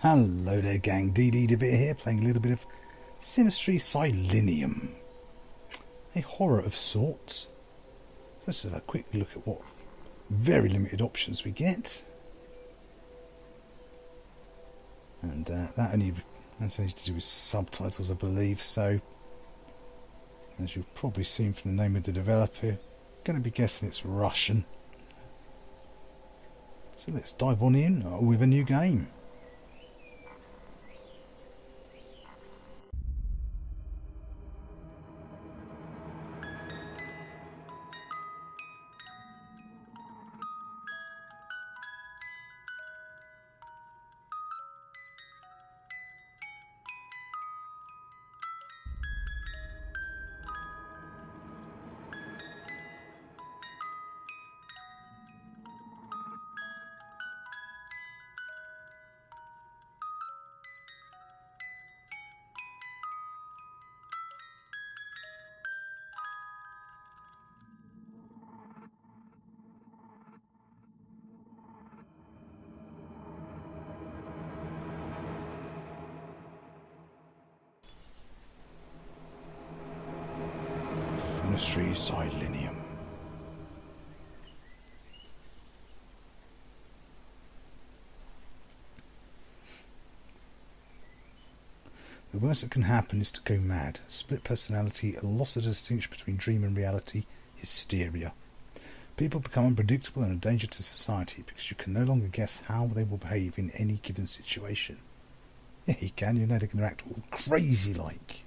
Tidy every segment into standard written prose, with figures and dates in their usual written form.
Hello there gang, DD DeVere here, playing a little bit of Sinistry Silinium. A horror of sorts. So let's have a quick look at what very limited options we get. And that's only to do with subtitles, I believe, so as you've probably seen from the name of the developer, I'm going to be guessing it's Russian. So let's dive on in with a new game. Sinistry Silinium. The worst that can happen is to go mad. Split personality, a loss of distinction between dream and reality, hysteria. People become unpredictable and a danger to society because you can no longer guess how they will behave in any given situation. Yeah, you can. You know they're going to act all crazy like.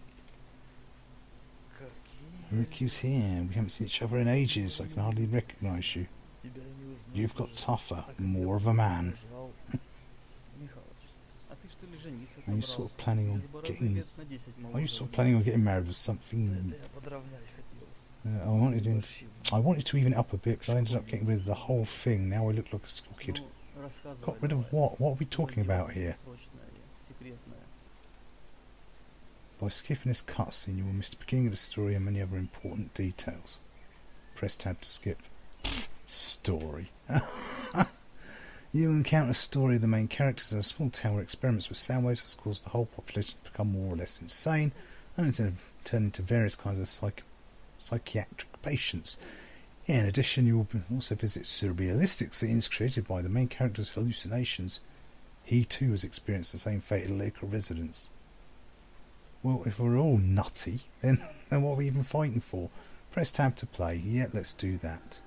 Look who's here. We haven't seen each other in ages. I can hardly recognise you. You've got tougher, more of a man. Are you sort of planning on getting married or something? I wanted to even it up a bit, but I ended up getting rid of the whole thing. Now I look like a school kid. Got rid of what? What are we talking about here? By skipping this cutscene, you will miss the beginning of the story and many other important details. Press tab to skip. Story. You encounter a story of the main characters in a small town where experiments with sound waves has caused the whole population to become more or less insane and to turn into various kinds of psychiatric patients. In addition, you will also visit surrealistic scenes created by the main character's hallucinations. He too has experienced the same fate at a local residence. Well, if we're all nutty, then what are we even fighting for? Press tab to play. Yep, let's do that.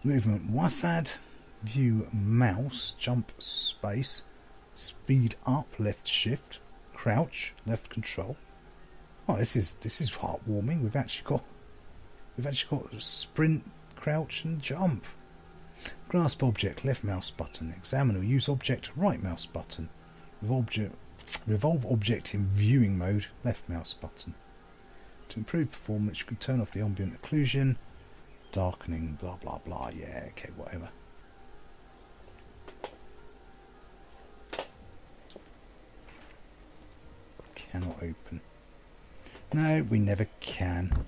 Movement WASD, view mouse, jump space, speed up left shift, crouch left control. Oh, this is heartwarming. We've actually got sprint, crouch, and jump. Grasp object left mouse button. Examine or use object right mouse button. Revolve object in viewing mode, left mouse button. To improve performance, you can turn off the ambient occlusion, darkening, blah blah blah. Yeah, okay, whatever. Cannot open. No, we never can.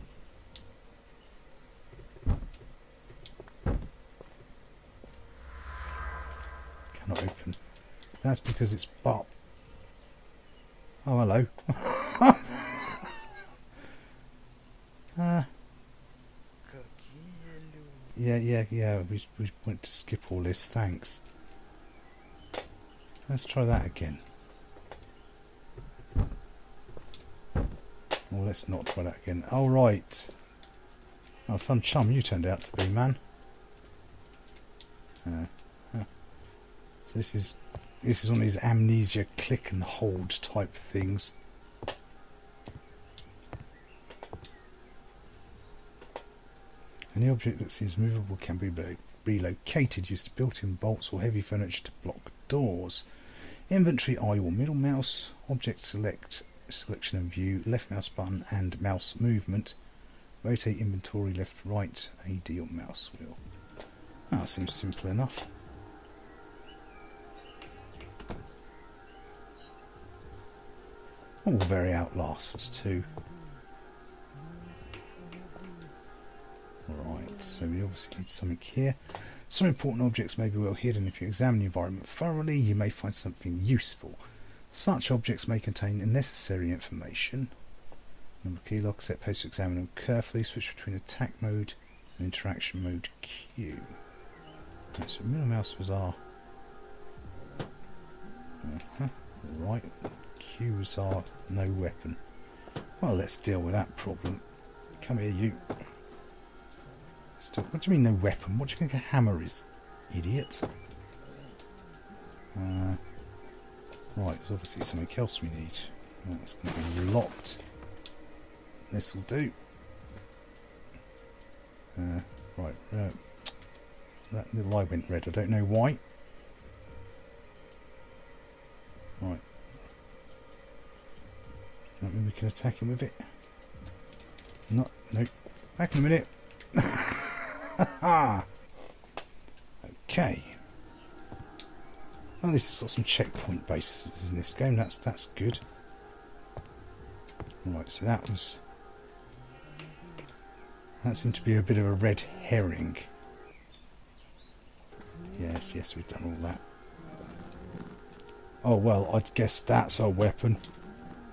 Cannot open. That's because it's bop. Oh, hello. Yeah. We went to skip all this. Thanks. Let's try that again. Well, let's not try that again. All right. Oh, some chum you turned out to be, man. So this is one of these amnesia click and hold type things. Any object that seems movable can be relocated. Use the built-in bolts or heavy furniture to block doors. Inventory I or middle mouse. Object selection and view. Left mouse button and mouse movement. Rotate inventory left right. AD or mouse wheel. That seems simple enough. All very Outlast too. Right, so we obviously need something here. Some important objects may be well hidden. If you examine the environment thoroughly, you may find something useful. Such objects may contain unnecessary information. Number key lock, set pace to examine them carefully. Switch between attack mode and interaction mode Q. Right, so middle mouse was R. Right, Q was R, no weapon. Well, let's deal with that problem. Come here, you. Still, what do you mean no weapon? What do you think a hammer is? Idiot. Right, there's obviously something else we need. That's going to be locked. This will do. Right, that little eye went red. I don't know why. Right. Does that mean we can attack him with it? No. Back in a minute. Okay. Oh, this has got some checkpoint bases in this game. That's good. Right, so that seemed to be a bit of a red herring. Yes, we've done all that. Oh well, I guess that's our weapon.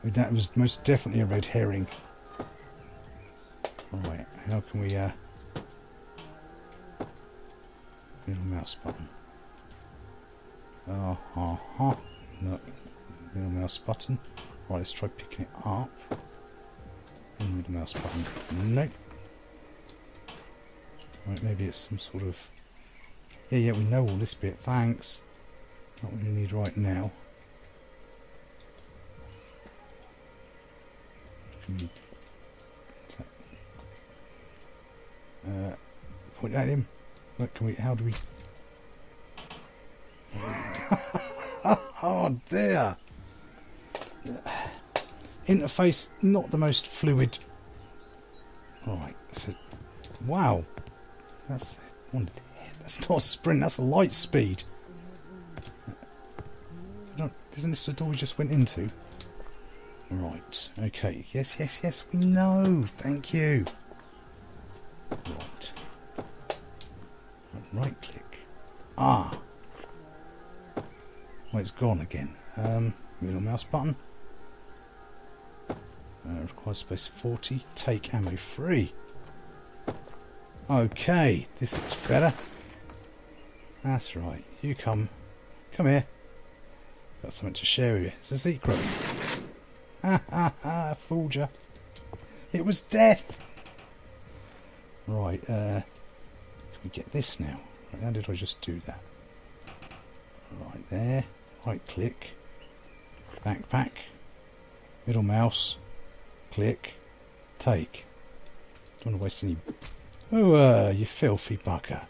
That was most definitely a red herring. Right, how can we middle mouse button. No, middle mouse button. Right, let's try picking it up. And middle mouse button. Nope. Right, maybe it's some sort of... Yeah, we know all this bit, thanks. Not what we need right now. Point at him. What can we... How do we... Oh, there! Interface, not the most fluid. Alright, so... Wow! That's not a sprint, that's a light speed. Isn't this the door we just went into? Right, okay. Yes, we know. Thank you. Right. Right click. Ah. Well, it's gone again. Middle mouse button. Requires space 40. Take ammo free. Okay, this looks better. That's right. You come here. Got something to share with you. It's a secret. Ha! Fooled ya. It was death. Right. Can we get this now? Right, how did I just do that? Right there. Right click. Backpack. Middle mouse. Click. Take. Don't want to waste any... Oh, you filthy bugger.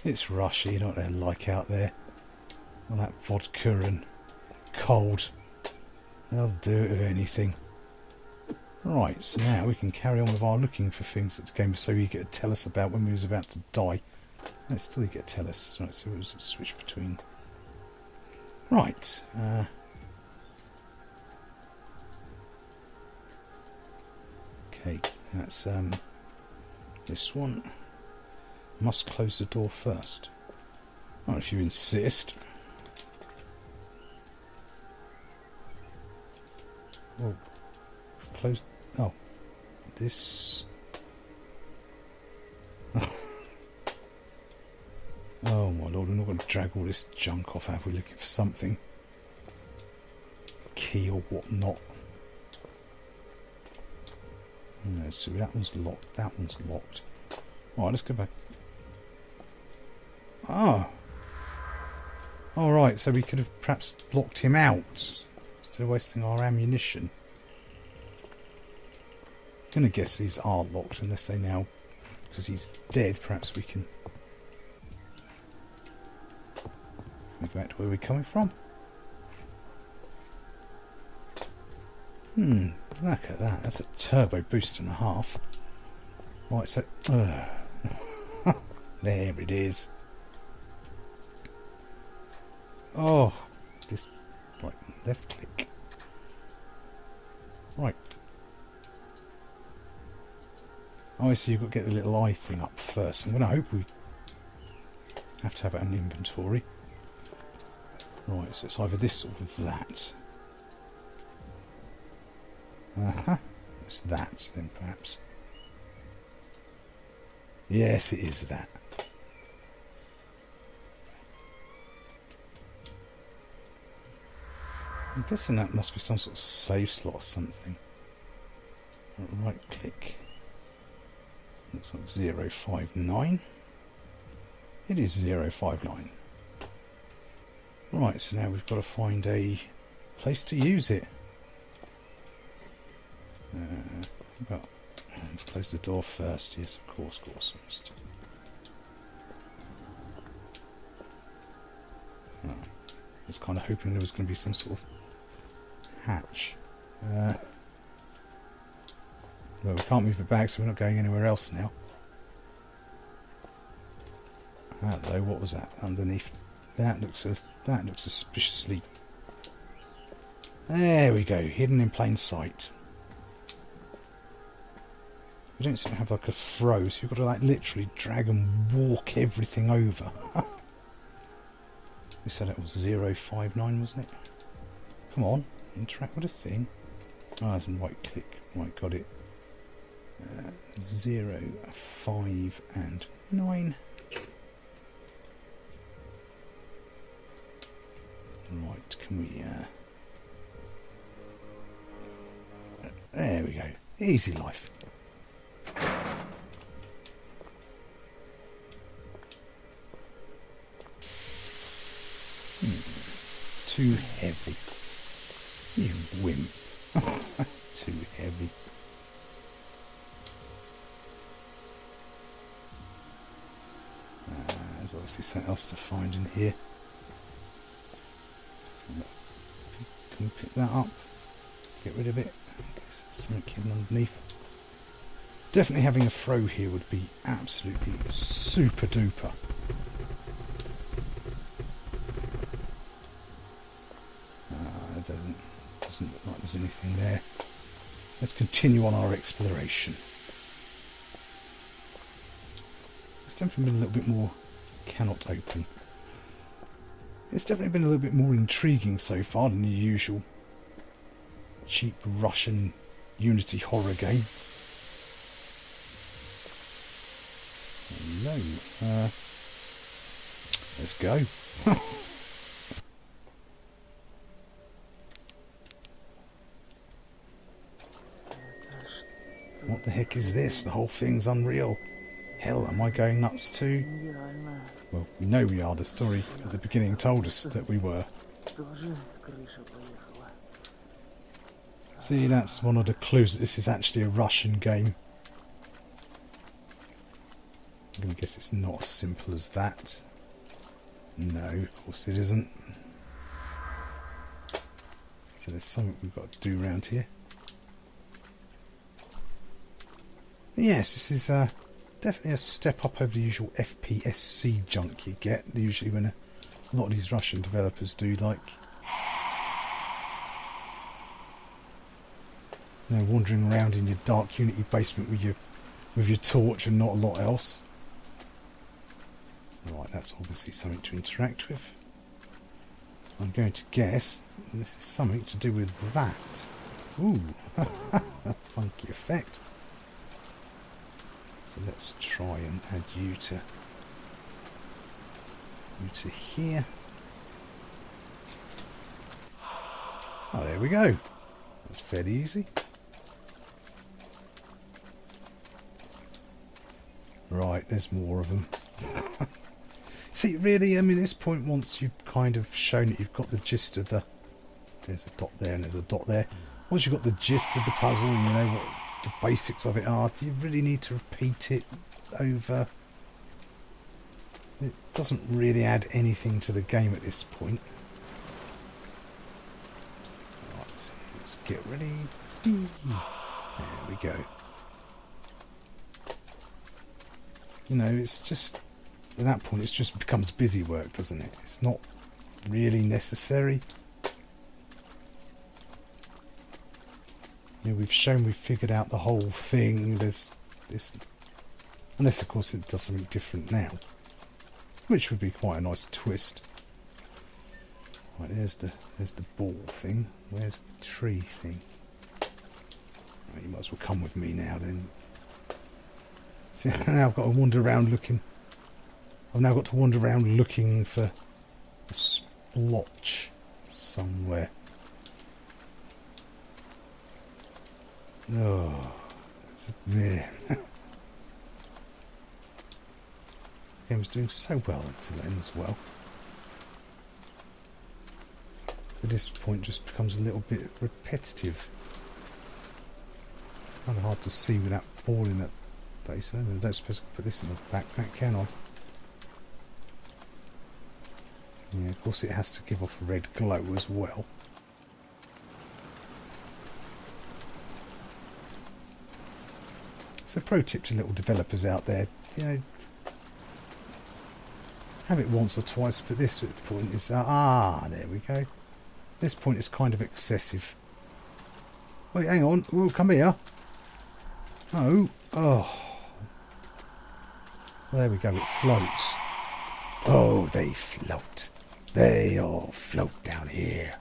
It's Russia, you know what they're like out there. All that vodka and cold. They'll do it with anything. Right, so now we can carry on with our looking for things that the game so you get to tell us about when we was about to die. No, still you get to tell us. Right, so it was a switch between. Right. Okay, that's this one. Must close the door first. Well, if you insist. Oh, closed. Oh, this. Oh my lord, we're not going to drag all this junk off, have we? Looking for something. Key or whatnot. No, so that one's locked. That one's locked. Alright, let's go back. Ah. Alright, so we could have perhaps blocked him out instead of wasting our ammunition. I'm going to guess these are locked unless they now, because he's dead, perhaps we can go back to where we're coming from. Look at that. That's a turbo boost and a half. Right, so... there it is. Oh, this... Right, left click. Right. Oh, so you've got to get the little eye thing up first. I'm going to hope we have to have it in inventory. Right, so it's either this or that. It's that, then perhaps. Yes, it is that. I'm guessing that must be some sort of save slot or something. Right click. Looks like 059. It is 059. Right, so now we've got to find a place to use it. Well, let's close the door first. Yes, of course. I was kind of hoping there was going to be some sort of hatch. Well, we can't move it back, so we're not going anywhere else now. Hello, what was that underneath? That looks suspiciously. There we go, hidden in plain sight. We don't seem to have like a throw, so you've got to like literally drag and walk everything over. We said it was 059, wasn't it? Come on, interact with a thing. Oh, there's a right click. Right, got it. 0, 5 and 9. Right, can we... there we go. Easy life. Too heavy. You wimp. Too heavy. There's obviously something else to find in here. Can we pick that up? Get rid of it? There's something hidden underneath. Definitely having a throw here would be absolutely super duper. Doesn't look like there's anything there. Let's continue on our exploration. It's definitely been a little bit more cannot open. It's definitely been a little bit more intriguing so far than the usual cheap Russian Unity horror game. Hello. Let's go. What the heck is this? The whole thing's unreal. Hell, am I going nuts too? Well, we know we are. The story at the beginning told us that we were. See, that's one of the clues that this is actually a Russian game. I'm going to guess it's not as simple as that. No, of course it isn't. So there's something we've got to do around here. Yes, this is definitely a step up over the usual FPSC junk you get, usually when a lot of these Russian developers do, like, you know, wandering around in your dark Unity basement with your torch and not a lot else. Right, that's obviously something to interact with. I'm going to guess this is something to do with that. Ooh, funky effect. So let's try and add you to here. Oh, there we go. That's fairly easy. Right, there's more of them. See, really, I mean, at this point, once you've kind of shown that you've got the gist of the... There's a dot there and there's a dot there. Once you've got the gist of the puzzle, you know what the basics of it are, do you really need to repeat it over? It doesn't really add anything to the game at this point. Right, so let's get ready. There we go. You know, it's just, at that point, it just becomes busy work, doesn't it? It's not really necessary. You know, we've shown we've figured out the whole thing. There's this, unless of course it does something different now, which would be quite a nice twist. Right, there's the ball thing. Where's the tree thing? Right, you might as well come with me now then. See, now I've got to wander around looking. I've now got to wander around looking for a splotch somewhere. Oh, that's there. The game was doing so well until then as well. At this point, just becomes a little bit repetitive. It's kind of hard to see with that ball in that base. I don't suppose I can put this in the backpack, can I? Yeah, of course it has to give off a red glow as well. So pro tip to little developers out there, you know, have it once or twice, but this point is, there we go. This point is kind of excessive. Wait, hang on, oh, come here. Oh. Well, there we go, it floats. Oh, they float. They all float down here.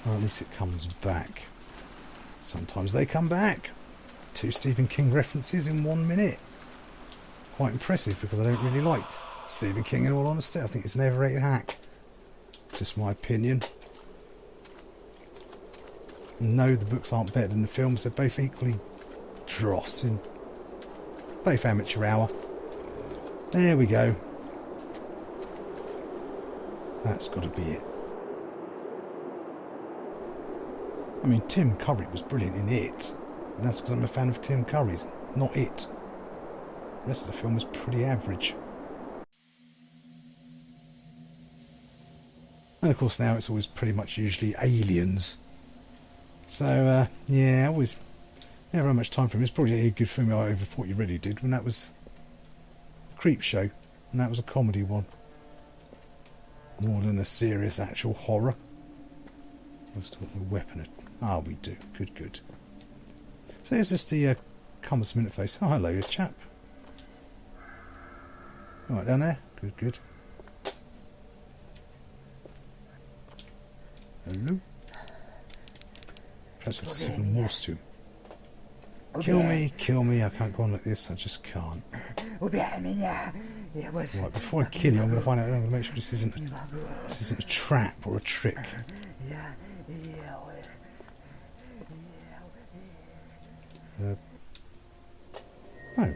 Well, at least it comes back. Sometimes they come back. 2 Stephen King references in 1 minute. Quite impressive, because I don't really like Stephen King in all honesty. I think it's an overrated hack. Just my opinion. No, the books aren't better than the films. They're both equally dross in both amateur hour. There we go. That's got to be it. I mean, Tim Curry was brilliant in It. And that's because I'm a fan of Tim Curry's, not It. The rest of the film was pretty average. And of course now it's always pretty much usually aliens. So, yeah, I always never had much time for him. It's probably a good film I ever thought you really did when that was Creep Show. And that was a comedy one. More than a serious actual horror. Let's talk the weapon. We do. Good. So here's just the compass minute face. Oh, hello, you chap. Right down there. Good. Hello. Perhaps we'll signal Morse to him. Kill me. I can't go on like this. I just can't. Right, before I kill you, I'm going to find out. I'm going to make sure this isn't a trap or a trick. Oh.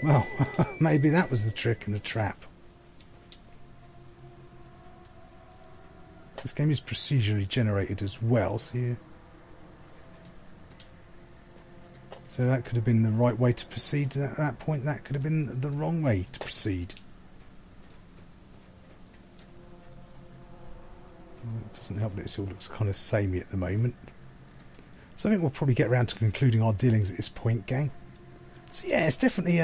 Well, maybe that was the trick and the trap. This game is procedurally generated as well, so that could have been the right way to proceed at that point. That could have been the wrong way to proceed. It doesn't help that it all looks kind of samey at the moment. So I think we'll probably get around to concluding our dealings at this point, gang. So yeah, it's definitely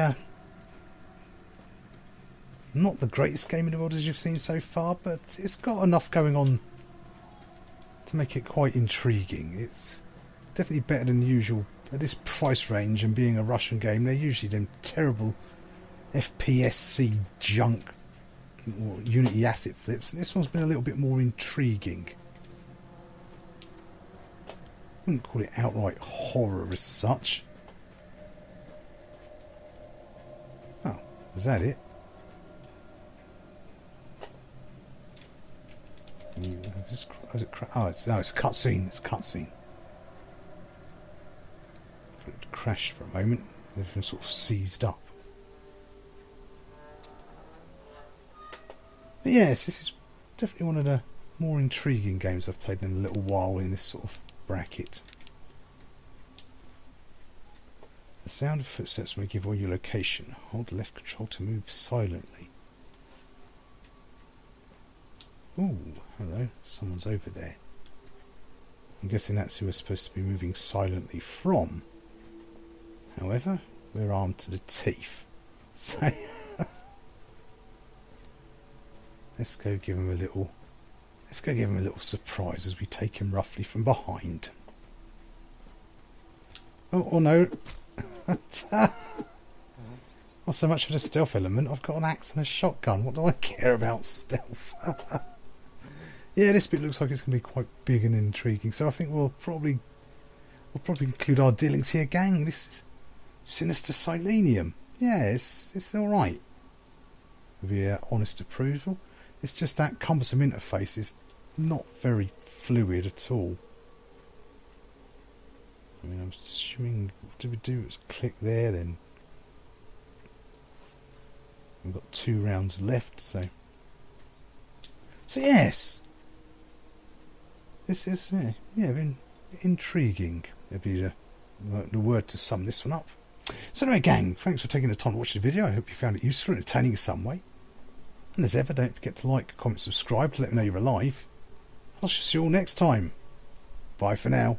not the greatest game in the world as you've seen so far, but it's got enough going on to make it quite intriguing. It's definitely better than usual at this price range, and being a Russian game, they're usually them terrible FPS-C junk or Unity asset flips, and this one's been a little bit more intriguing. I wouldn't call it outright horror as such. Oh, is that it? It's a cutscene. It's a cutscene. It crashed for a moment. Everything sort of seized up. But yes, this is definitely one of the more intriguing games I've played in a little while in this sort of bracket. The sound of footsteps may give away your location. Hold left control to move silently. Ooh, hello. Someone's over there. I'm guessing that's who we're supposed to be moving silently from. However, we're armed to the teeth. So let's go give him a little surprise as we take him roughly from behind. Oh no. Not so much for the stealth element. I've got an axe and a shotgun. What do I care about stealth? Yeah, this bit looks like it's going to be quite big and intriguing. So I think we'll probably include our dealings here, gang. This is Sinistry Silinium. Yeah, it's all right. With your honest approval. It's just that cumbersome interface is not very fluid at all. I mean, I'm assuming, what do we do? Let's click there then. We've got 2 rounds left, so yes, this is been intriguing. It'd be the word to sum this one up. So anyway, gang, thanks for taking the time to watch the video. I hope you found it useful and entertaining in some way. And as ever, don't forget to like, comment, subscribe to let me know you're alive. I'll see you all next time. Bye for now.